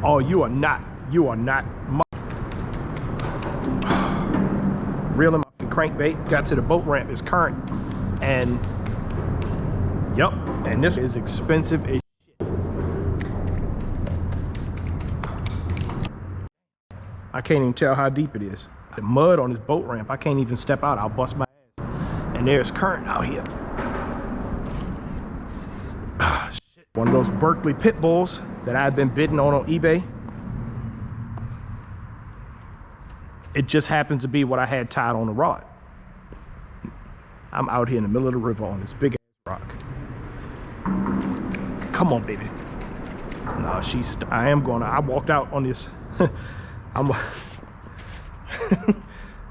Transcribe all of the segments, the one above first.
Oh, you are not. You are not. Reeling my crankbait. Got to the boat ramp. It's current. And, yep. And this is expensive as shit. I can't even tell how deep it is. The mud on this boat ramp, I can't even step out. I'll bust my ass. And there's current out here. Ah, shit. One of those Berkeley pit bulls that I've been bidding on eBay. It just happens to be what I had tied on the rod. I'm out here in the middle of the river on this big ass rock. Come on, baby. No, I am gonna. I walked out on this.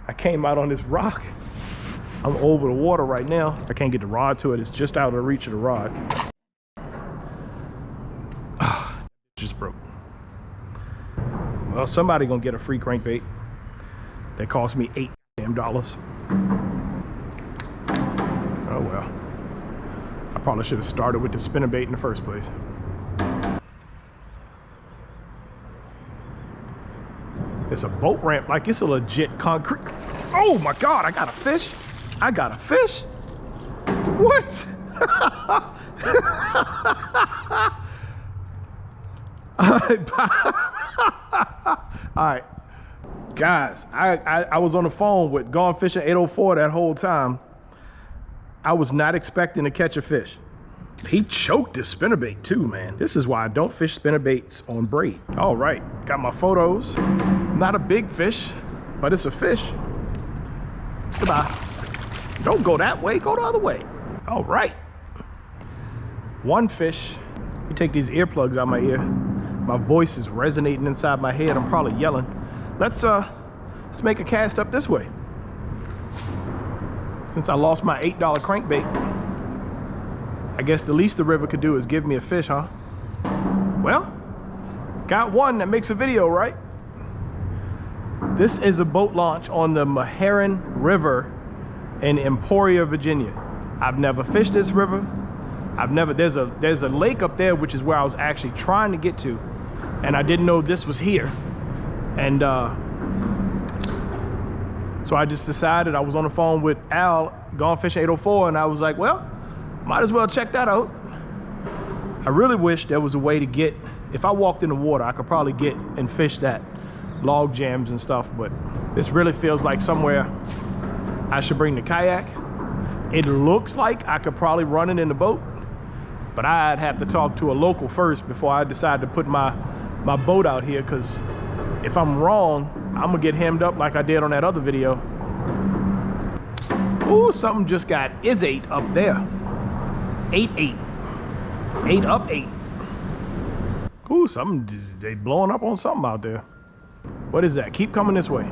I came out on this rock. I'm over the water right now. I can't get the rod to it. It's just out of the reach of the rod. Just broke. Well, somebody gonna get a free crankbait that cost me $8 damn. Oh well. I probably should have started with the spinnerbait in the first place. It's a boat ramp, like it's a legit concrete. Oh my God, I got a fish. I got a fish. What? All right, guys, I was on the phone with Gone Fishing 804 that whole time. I was not expecting to catch a fish. He choked his spinnerbait too, man. This is why I don't fish spinnerbaits on braid. All right, got my photos. Not a big fish, but it's a fish. Goodbye. Don't go that way, go the other way. All right. One fish. You take these earplugs out my ear. My voice is resonating inside my head. I'm probably yelling. Let's make a cast up this way. Since I lost my $8 crankbait, I guess the least the river could do is give me a fish, huh? Well, got one that makes a video, right? This is a boat launch on the Meherrin River in Emporia, Virginia. I've never fished this river. There's a lake up there, which is where I was actually trying to get to, and I didn't know this was here. And so I just decided, I was on the phone with Al, Gone Fishing 804, and I was like, well, might as well check that out. I really wish there was a way to get, if I walked in the water, I could probably get and fish that log jams and stuff, but this really feels like somewhere I should bring the kayak. It looks like I could probably run it in the boat, but I'd have to talk to a local first before I decide to put my boat out here, because if I'm wrong, I'm gonna get hemmed up like I did on that other video. Ooh, something just got is-8 up there. 8-8. 8 up 8. Ooh, they blowing up on something out there. What is that? Keep coming this way.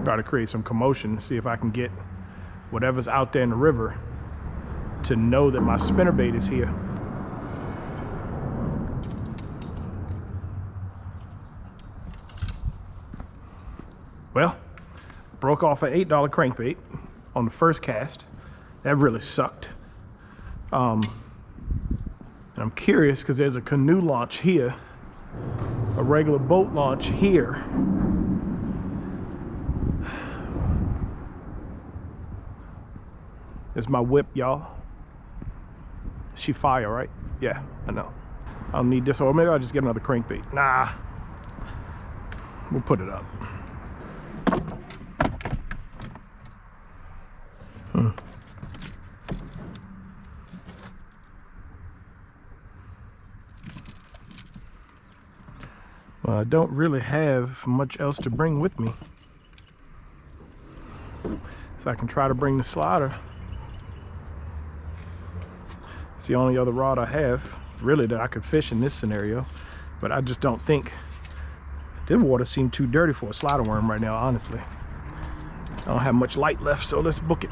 Try to create some commotion, see if I can get whatever's out there in the river to know that my spinnerbait is here. Well, broke off an $8 crankbait on the first cast. That really sucked. And I'm curious because there's a canoe launch here, a regular boat launch here. There's my whip, y'all. She fire, right? Yeah, I know. I'll need this, or maybe I'll just get another crankbait. Nah, we'll put it up. Well, I don't really have much else to bring with me, so I can try to bring the slider. It's the only other rod I have, really, that I could fish in this scenario, but I just don't think this water seems too dirty for a slider worm right now, honestly. I don't have much light left, so let's book it.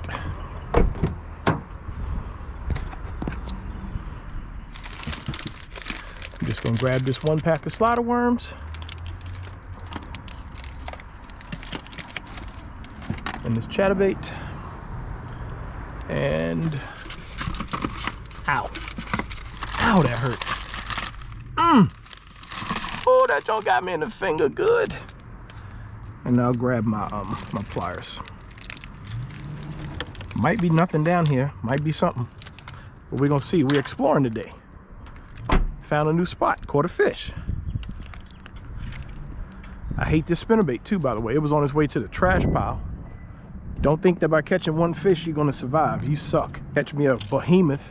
I'm just gonna grab this one pack of slider worms and this chatterbait, and ow, ow, that hurt. Oh, that joint got me in the finger good. And I'll grab my my pliers. Might be nothing down here, might be something, but we're gonna see. We're exploring today. Found a new spot, caught a fish. I hate this spinnerbait too, by the way. It was on its way to the trash pile. Don't think that by catching one fish you're gonna survive. You suck. Catch me a behemoth.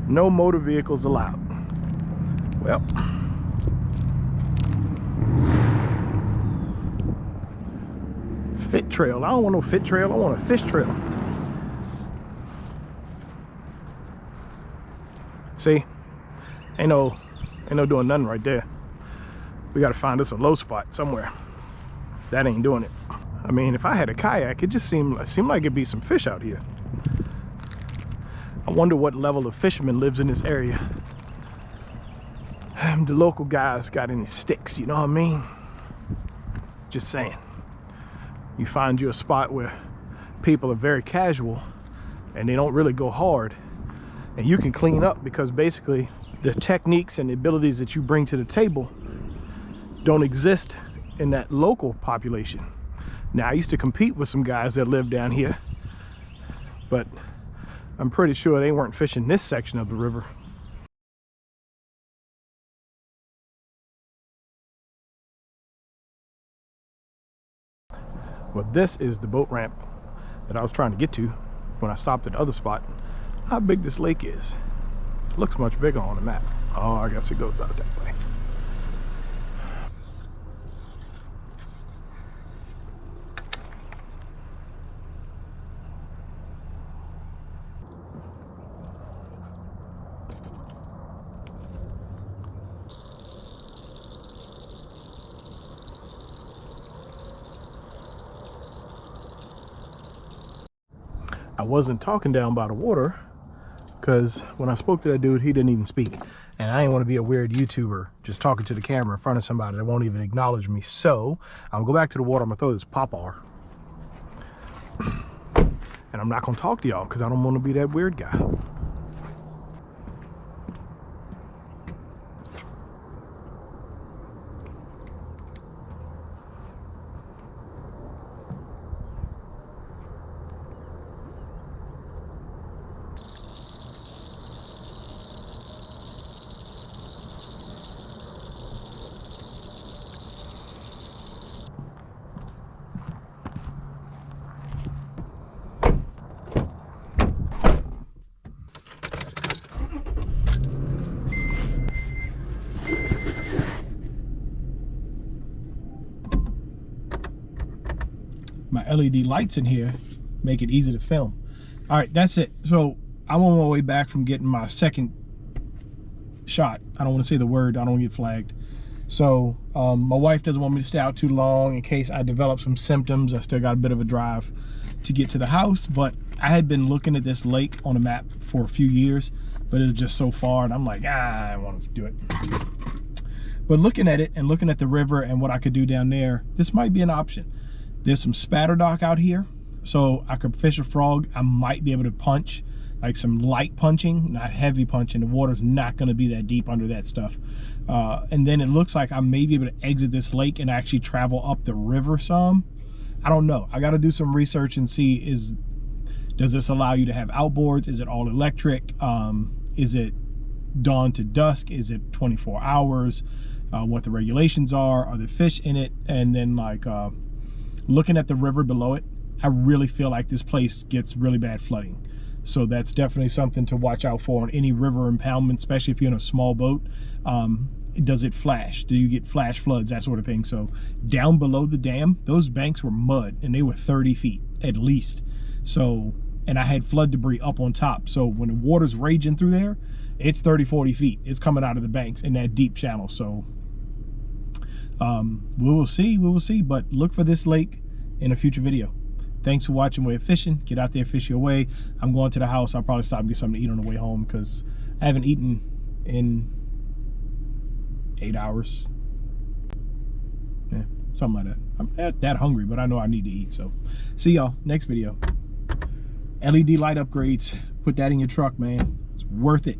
No motor vehicles allowed. Well, fit trail. I don't want no fit trail. I want a fish trail. See, ain't no doing nothing right there. We got to find us a low spot somewhere. That ain't doing it. I mean, if I had a kayak, it just seemed like it'd be some fish out here. I wonder what level of fisherman lives in this area. The local guys got any sticks, you know what I mean? Just saying. You find you a spot where people are very casual and they don't really go hard, and you can clean up, because basically the techniques and the abilities that you bring to the table don't exist in that local population. Now, I used to compete with some guys that lived down here, but I'm pretty sure they weren't fishing this section of the river. Well, this is the boat ramp that I was trying to get to when I stopped at the other spot. How big this lake is. It looks much bigger on the map. Oh, I guess it goes out that way. I wasn't talking down by the water, because when I spoke to that dude, he didn't even speak. And I didn't want to be a weird YouTuber just talking to the camera in front of somebody that won't even acknowledge me. So I'll go back to the water. I'm gonna throw this popper. And I'm not gonna talk to y'all because I don't want to be that weird guy. My LED lights in here make it easy to film. All right, that's it. So I'm on my way back from getting my second shot. I don't want to say the word, I don't get flagged. So my wife doesn't want me to stay out too long in case I develop some symptoms. I still got a bit of a drive to get to the house, but I had been looking at this lake on a map for a few years, but it was just so far, and I'm like, I don't want to do it. But looking at it and looking at the river and what I could do down there, this might be an option. There's some spatter dock out here, so I could fish a frog. I might be able to punch, like some light punching, not heavy punching. The water's not going to be that deep under that stuff. And then it looks like I may be able to exit this lake and actually travel up the river some. I don't know. I got to do some research and see, does this allow you to have outboards? Is it all electric? Is it dawn to dusk? Is it 24 hours? What the regulations are there fish in it? And then like looking at the river below it, I really feel like this place gets really bad flooding. So that's definitely something to watch out for on any river impoundment, especially if you're in a small boat. Does it flash? Do you get flash floods, that sort of thing? So down below the dam, those banks were mud and they were 30 feet at least. So, and I had flood debris up on top. So when the water's raging through there, it's 30, 40 feet. It's coming out of the banks in that deep channel. So we will see, but look for this lake in a future video. Thanks for watching WAEofFishing. Get out there, fish your way. I'm going to the house. I'll probably stop and get something to eat on the way home because I haven't eaten in 8 hours. Yeah, something like that. I'm not that hungry, but I know I need to eat. So see y'all next video. LED light upgrades. Put that in your truck, man. It's worth it.